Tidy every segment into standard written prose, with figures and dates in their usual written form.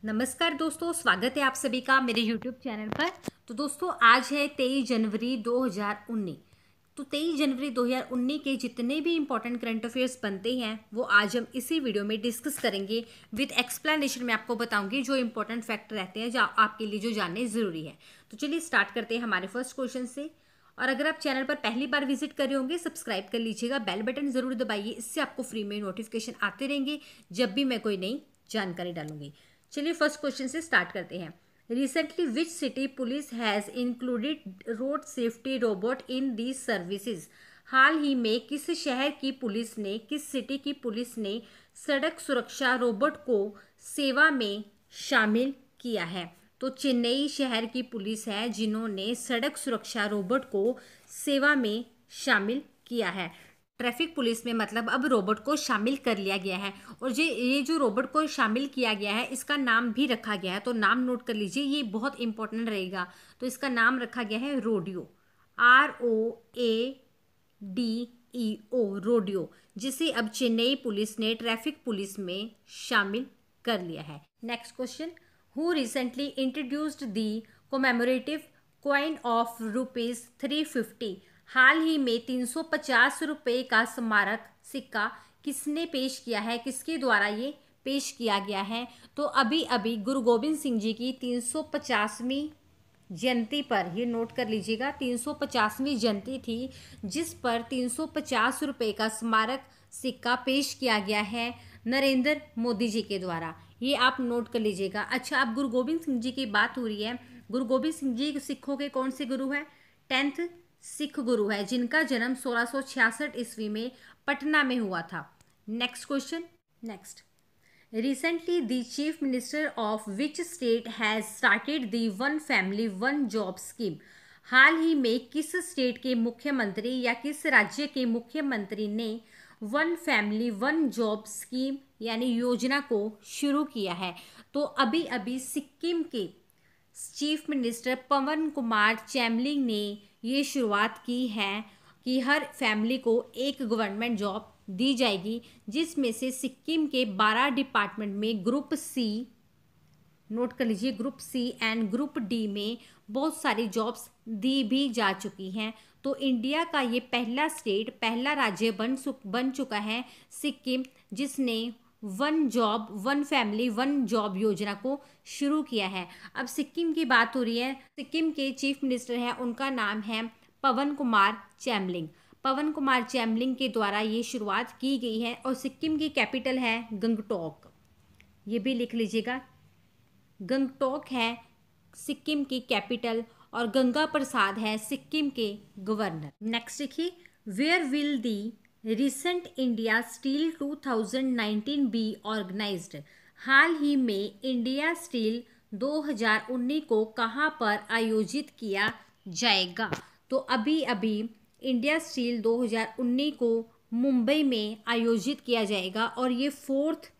नमस्कार दोस्तों, स्वागत है आप सभी का मेरे YouTube चैनल पर। तो दोस्तों आज है 23 जनवरी 2019। तो 23 जनवरी 2019 के जितने भी इंपॉर्टेंट करंट अफेयर्स बनते हैं वो आज हम इसी वीडियो में डिस्कस करेंगे। विद एक्सप्लेनेशन में आपको बताऊंगी जो इंपॉर्टेंट फैक्ट रहते हैं जो आपके लिए जो जानने ज़रूरी है। तो चलिए स्टार्ट करते हैं हमारे फर्स्ट क्वेश्चन से। और अगर आप चैनल पर पहली बार विजिट कर रहे होंगे सब्सक्राइब कर लीजिएगा, बेल बटन ज़रूर दबाइए, इससे आपको फ्री में नोटिफिकेशन आते रहेंगे जब भी मैं कोई नई जानकारी डालूंगी। चलिए फर्स्ट क्वेश्चन से स्टार्ट करते हैं। Recently which city police has included road safety robot in these services. हाल ही में किस शहर की पुलिस ने, किस सिटी की पुलिस ने सड़क सुरक्षा रोबोट को सेवा में शामिल किया है? तो चेन्नई शहर की पुलिस है जिन्होंने सड़क सुरक्षा रोबोट को सेवा में शामिल किया है। ट्रैफिक पुलिस में मतलब अब रोबोट को शामिल कर लिया गया है। और ये जो रोबोट को शामिल किया गया है इसका नाम भी रखा गया है, तो नाम नोट कर लीजिए, ये बहुत इंपॉर्टेंट रहेगा। तो इसका नाम रखा गया है रोडियो, ROADEO, रोडियो, जिसे अब चेन्नई पुलिस ने ट्रैफिक पुलिस में शामिल कर लिया है। Next question, who recently introduced the commemorative coin of ₹350। हाल ही में 350 रुपये का स्मारक सिक्का किसने पेश किया है, किसके द्वारा ये पेश किया गया है? तो अभी अभी गुरु गोविंद सिंह जी की 350वीं जयंती पर, ये नोट कर लीजिएगा, 350वीं जयंती थी जिस पर 350 रुपये का स्मारक सिक्का पेश किया गया है नरेंद्र मोदी जी के द्वारा। ये आप नोट कर लीजिएगा। अच्छा, अब गुरु गोविंद सिंह जी की बात हो रही है। गुरु गोविंद सिंह जी सिखों के कौन से गुरु हैं? 10th सिख गुरु है जिनका जन्म 1666 ईस्वी में पटना में हुआ था। Next question, next, recently the chief minister of which state has started the one family one job scheme. हाल ही में किस स्टेट के मुख्यमंत्री या किस राज्य के मुख्यमंत्री ने one family one job scheme यानी योजना को शुरू किया है? तो अभी अभी सिक्किम के चीफ मिनिस्टर पवन कुमार चैमलिंग ने ये शुरुआत की है कि हर फैमिली को एक गवर्नमेंट जॉब दी जाएगी, जिसमें से सिक्किम के 12 डिपार्टमेंट में ग्रुप सी, नोट कर लीजिए, group C and group D में बहुत सारी जॉब्स दी भी जा चुकी हैं। तो इंडिया का ये पहला स्टेट, पहला राज्य बन चुका है सिक्किम, जिसने one job one family one job योजना को शुरू किया है। अब सिक्किम की बात हो रही है, सिक्किम के चीफ मिनिस्टर हैं, उनका नाम है पवन कुमार चैमलिंग। पवन कुमार चैमलिंग के द्वारा ये शुरुआत की गई है। और सिक्किम की कैपिटल है गंगटोक, ये भी लिख लीजिएगा, गंगटोक है सिक्किम की कैपिटल और गंगा प्रसाद है सिक्किम के गवर्नर। नेक्स्ट देखिए, where will the recent India steel 2019 be organised. हाल ही में इंडिया स्टील 2019 को कहाँ पर आयोजित किया जाएगा? तो अभी अभी इंडिया स्टील 2019 को मुंबई में आयोजित किया जाएगा और ये 4th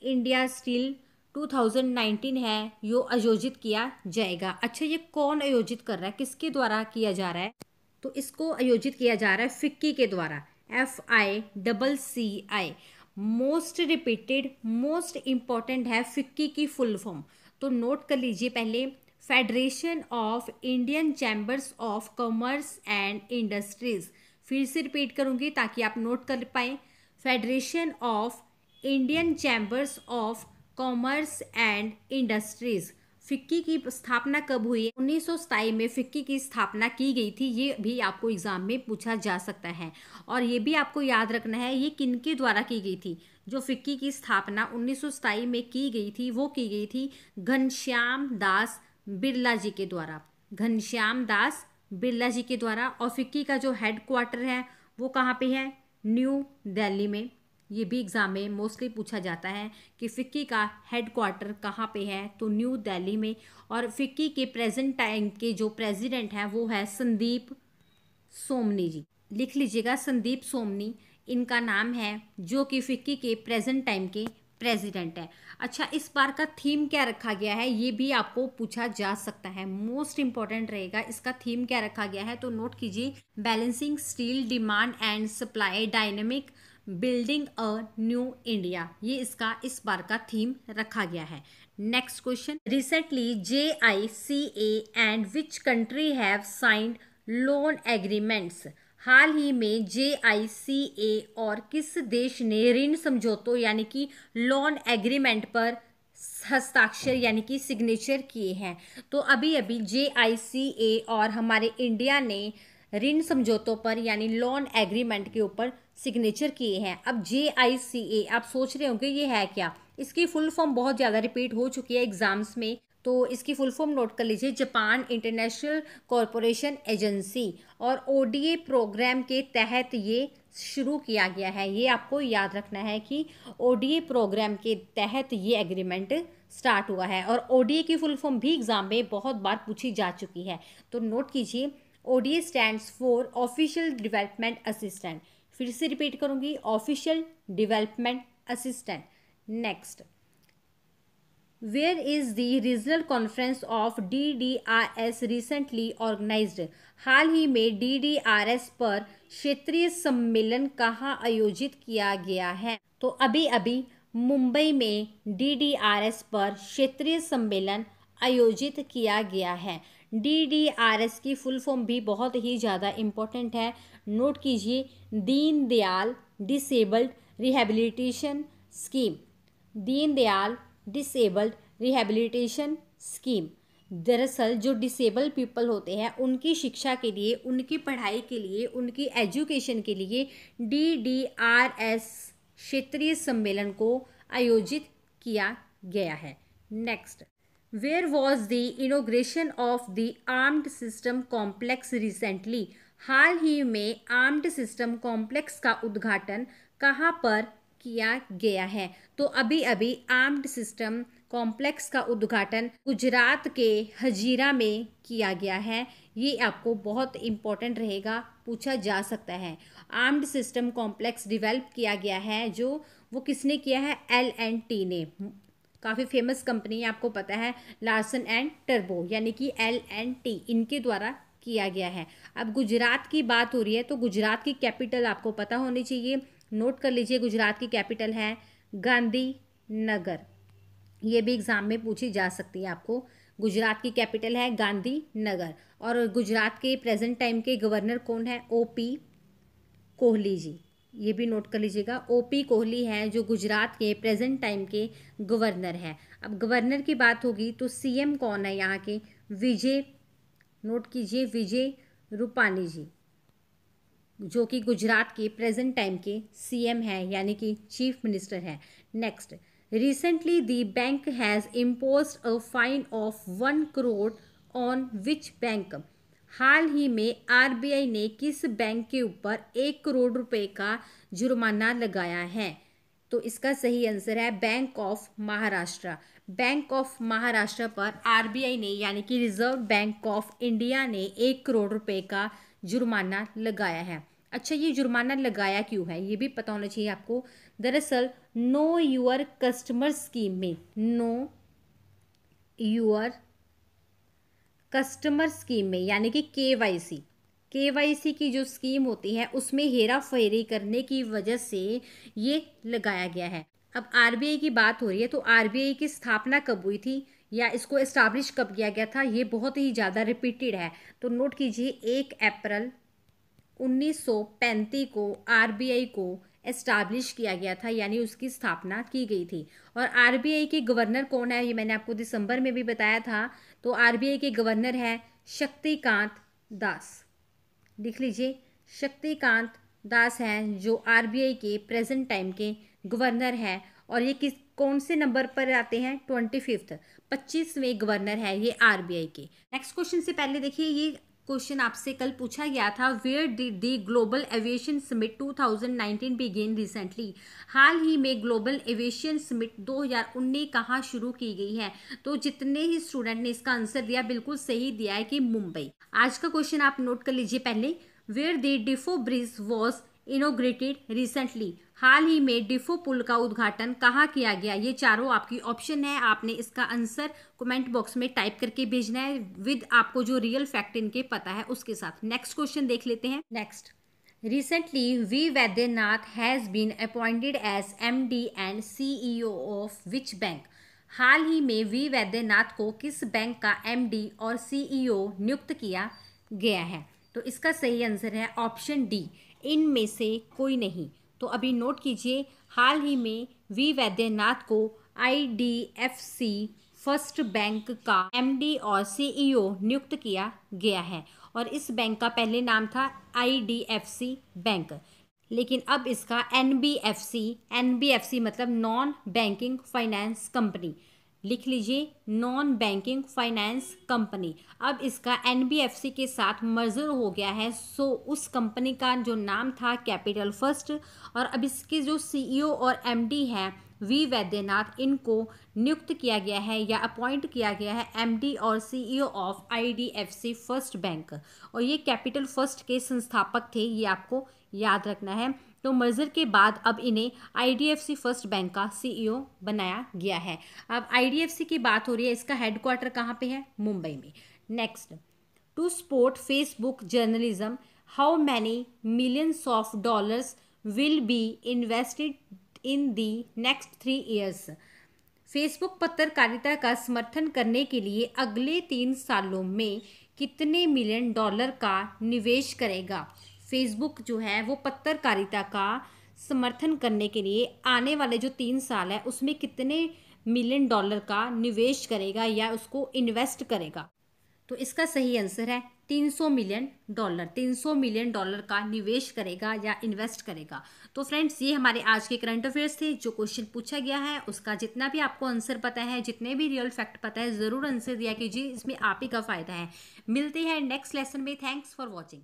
इंडिया स्टील 2019 है, यो आयोजित किया जाएगा। अच्छा, ये कौन आयोजित कर रहा है, किसके द्वारा किया जा रहा है? तो इसको आयोजित किया जा रहा है फिक्की के द्वारा, FICCI। Most repeated, most important है फिक्की की फुल फॉर्म, तो नोट कर लीजिए पहले, federation of Indian chambers of commerce and industries. फिर से रिपीट करूंगी ताकि आप नोट कर पाएँ, federation of Indian chambers of commerce and industries. FICCI की स्थापना कब हुई है? 1927 में फिक्की की स्थापना की गई थी। ये भी आपको एग्जाम में पूछा जा सकता है। और ये भी आपको याद रखना है ये किनके द्वारा की गई थी। जो फिक्की की स्थापना 1927 में की गई थी वो की गई थी घनश्याम दास बिरला जी के द्वारा, घनश्याम दास बिरला जी के द्वारा। और फिक्की का जो हेड क्वार्टर है वो कहाँ पे है? न्यू दिल्ली में। ये भी एग्जाम में मोस्टली पूछा जाता है कि फिक्की का हेड क्वार्टर कहाँ पे है, तो न्यू दिल्ली में। और फिक्की के प्रेजेंट टाइम के जो प्रेसिडेंट हैं वो है संदीप सोमनी जी, लिख लीजिएगा, संदीप सोमनी इनका नाम है, जो कि फिक्की के प्रेजेंट टाइम के प्रेसिडेंट है। अच्छा, इस बार का थीम क्या रखा गया है ये भी आपको पूछा जा सकता है, मोस्ट इंपॉर्टेंट रहेगा। इसका थीम क्या रखा गया है तो नोट कीजिए, balancing steel demand and supply, dynamic building a new India, ये इसका इस बार का थीम रखा गया है। Next question, recently JICA and which country have signed loan agreements. हाल ही में JICA और किस देश ने ऋण समझौतों यानी कि लोन एग्रीमेंट पर हस्ताक्षर यानी कि सिग्नेचर किए हैं। तो अभी अभी JICA और हमारे इंडिया ने ऋण समझौतों पर यानी लोन एग्रीमेंट के ऊपर सिग्नेचर किए हैं। अब JICA, आप सोच रहे होंगे ये है क्या, इसकी फुल फॉर्म बहुत ज़्यादा रिपीट हो चुकी है एग्जाम्स में, तो इसकी फुल फॉर्म नोट कर लीजिए, जापान इंटरनेशनल कॉरपोरेशन एजेंसी। और ODA प्रोग्राम के तहत ये शुरू किया गया है। ये आपको याद रखना है कि ODA प्रोग्राम के तहत ये एग्रीमेंट स्टार्ट हुआ है। और ODA की फुल फॉर्म भी एग्जाम में बहुत बार पूछी जा चुकी है, तो नोट कीजिए, ODA stands for official development assistant. फिर से रिपीट करूंगी, official development assistant. Next, where is the regional conference of DDRS recently organised. हाल ही में DDRS पर क्षेत्रीय सम्मेलन कहाँ आयोजित किया गया है। तो अभी अभी मुंबई में DDRS पर क्षेत्रीय सम्मेलन आयोजित किया गया है। DDRS की फुल फॉर्म भी बहुत ही ज़्यादा इम्पोर्टेंट है, नोट कीजिए, Deendayal disabled rehabilitation scheme. Deendayal disabled rehabilitation scheme. दरअसल जो डिसेबल पीपल होते हैं उनकी शिक्षा के लिए, उनकी पढ़ाई के लिए, उनकी एजुकेशन के लिए DDRS क्षेत्रीय सम्मेलन को आयोजित किया गया है। Next, where was the inauguration of the armed system complex recently. हाल ही में आर्म्ड सिस्टम कॉम्प्लेक्स का उद्घाटन कहाँ पर किया गया है। तो अभी अभी आर्म्ड सिस्टम कॉम्प्लेक्स का उद्घाटन गुजरात के हजीरा में किया गया है। ये आपको बहुत इम्पोर्टेंट रहेगा, पूछा जा सकता है। आर्म्ड सिस्टम कॉम्प्लेक्स डेवलप किया गया है, जो वो किसने किया है, L&T ने। काफ़ी फेमस कंपनी है, आपको पता है, लार्सन एंड टर्बो यानी कि L&T, इनके द्वारा किया गया है। अब गुजरात की बात हो रही है, तो गुजरात की कैपिटल आपको पता होनी चाहिए, नोट कर लीजिए, गुजरात की कैपिटल है गांधीनगर। ये भी एग्जाम में पूछी जा सकती है आपको। गुजरात की कैपिटल है गांधीनगर। और गुजरात के प्रेजेंट टाइम के गवर्नर कौन है, OP कोहली जी। ये भी नोट कर लीजिएगा, OP कोहली हैं जो गुजरात के प्रेजेंट टाइम के गवर्नर हैं। अब गवर्नर की बात होगी तो CM कौन है यहाँ के, विजय, नोट कीजिए, विजय रूपानी जी, जो कि गुजरात के प्रेजेंट टाइम के CM हैं यानी कि चीफ मिनिस्टर हैं। Next, recently the bank has imposed a fine of 1 crore on which bank. हाल ही में RBI ने किस बैंक के ऊपर 1 करोड़ रुपए का जुर्माना लगाया है। तो इसका सही आंसर है bank of Maharashtra. Bank of Maharashtra पर RBI ने यानी कि रिजर्व बैंक ऑफ इंडिया ने 1 करोड़ रुपए का जुर्माना लगाया है। अच्छा, ये जुर्माना लगाया क्यों है, ये भी पता होना चाहिए आपको। दरअसल नो योर कस्टमर स्कीम में, नो योर कस्टमर स्कीम में यानी कि KYC की जो स्कीम होती है उसमें हेरा फेरी करने की वजह से ये लगाया गया है। अब RBI की बात हो रही है, तो RBI की स्थापना कब हुई थी या इसको एस्टैब्लिश कब किया गया था, ये बहुत ही ज़्यादा रिपीटेड है, तो नोट कीजिए, 1 अप्रैल 1935 को RBI को एस्टैब्लिश किया गया था, यानी उसकी स्थापना की गई थी। और RBI के गवर्नर कौन है, ये मैंने आपको दिसंबर में भी बताया था। तो RBI के गवर्नर है शक्तिकांत दास, लिख लीजिए, शक्तिकांत दास हैं जो RBI के प्रेजेंट टाइम के गवर्नर हैं। और ये कौन से नंबर पर आते हैं, 25वें गवर्नर है ये RBI के। नेक्स्ट क्वेश्चन से पहले देखिए, ये क्वेश्चन आपसे कल पूछा गया था, where did the global aviation summit 2019 begin recently. हाल ही में ग्लोबल एविएशन समिट 2019 कहाँ शुरू की गई है। तो जितने ही स्टूडेंट ने इसका आंसर दिया बिल्कुल सही दिया है कि मुंबई। आज का क्वेश्चन आप नोट कर लीजिए पहले, where the Difo bridge was inaugurated recently. हाल ही में डिफो पुल का उद्घाटन कहाँ किया गया। ये चारों आपकी ऑप्शन है, आपने इसका आंसर कमेंट बॉक्स में टाइप करके भेजना है विद आपको जो रियल फैक्ट इनके पता है उसके साथ। नेक्स्ट क्वेश्चन देख लेते हैं। Next, Recently, V. Vaidyanath has been appointed as MD and CEO of which bank? हाल ही में वी वैद्यनाथ को किस बैंक का MD और CEO नियुक्त किया गया है? तो इसका सही आंसर है ऑप्शन डी, इनमें से कोई नहीं। तो अभी नोट कीजिए, हाल ही में वी वैद्यनाथ को IDFC फर्स्ट बैंक का MD और CEO नियुक्त किया गया है और इस बैंक का पहले नाम था IDFC बैंक, लेकिन अब इसका NBFC मतलब नॉन बैंकिंग फाइनेंस कंपनी, लिख लीजिए नॉन बैंकिंग फाइनेंस कंपनी। अब इसका NBFC के साथ मर्जर हो गया है, सो उस कंपनी का जो नाम था कैपिटल फर्स्ट, और अब इसके जो CEO और MD हैं वी वैद्यनाथ, इनको नियुक्त किया गया है या अपॉइंट किया गया है MD और CEO of IDFC first bank, और ये कैपिटल फर्स्ट के संस्थापक थे, ये आपको याद रखना है। तो मर्जर के बाद अब इन्हें IDFC फर्स्ट बैंक का CEO बनाया गया है। अब IDFC की बात हो रही है, इसका हेडक्वार्टर कहाँ पे है? मुंबई में। Next, to support Facebook journalism how many millions of dollars will be invested in the next 3 years? Facebook पत्रकारिता का समर्थन करने के लिए अगले 3 सालों में कितने मिलियन डॉलर का निवेश करेगा? फेसबुक जो है वो पत्रकारिता का समर्थन करने के लिए आने वाले जो 3 साल है उसमें कितने मिलियन डॉलर का निवेश करेगा या उसको इन्वेस्ट करेगा? तो इसका सही आंसर है 300 मिलियन डॉलर। 300 मिलियन डॉलर का निवेश करेगा या इन्वेस्ट करेगा। तो फ्रेंड्स, ये हमारे आज के करंट अफेयर्स थे। जो क्वेश्चन पूछा गया है उसका जितना भी आपको आंसर पता है, जितने भी रियल फैक्ट पता है, ज़रूर आंसर दिया कीजिए, इसमें आप ही का फ़ायदा है। मिलते हैं नेक्स्ट लेसन में। Thanks for watching.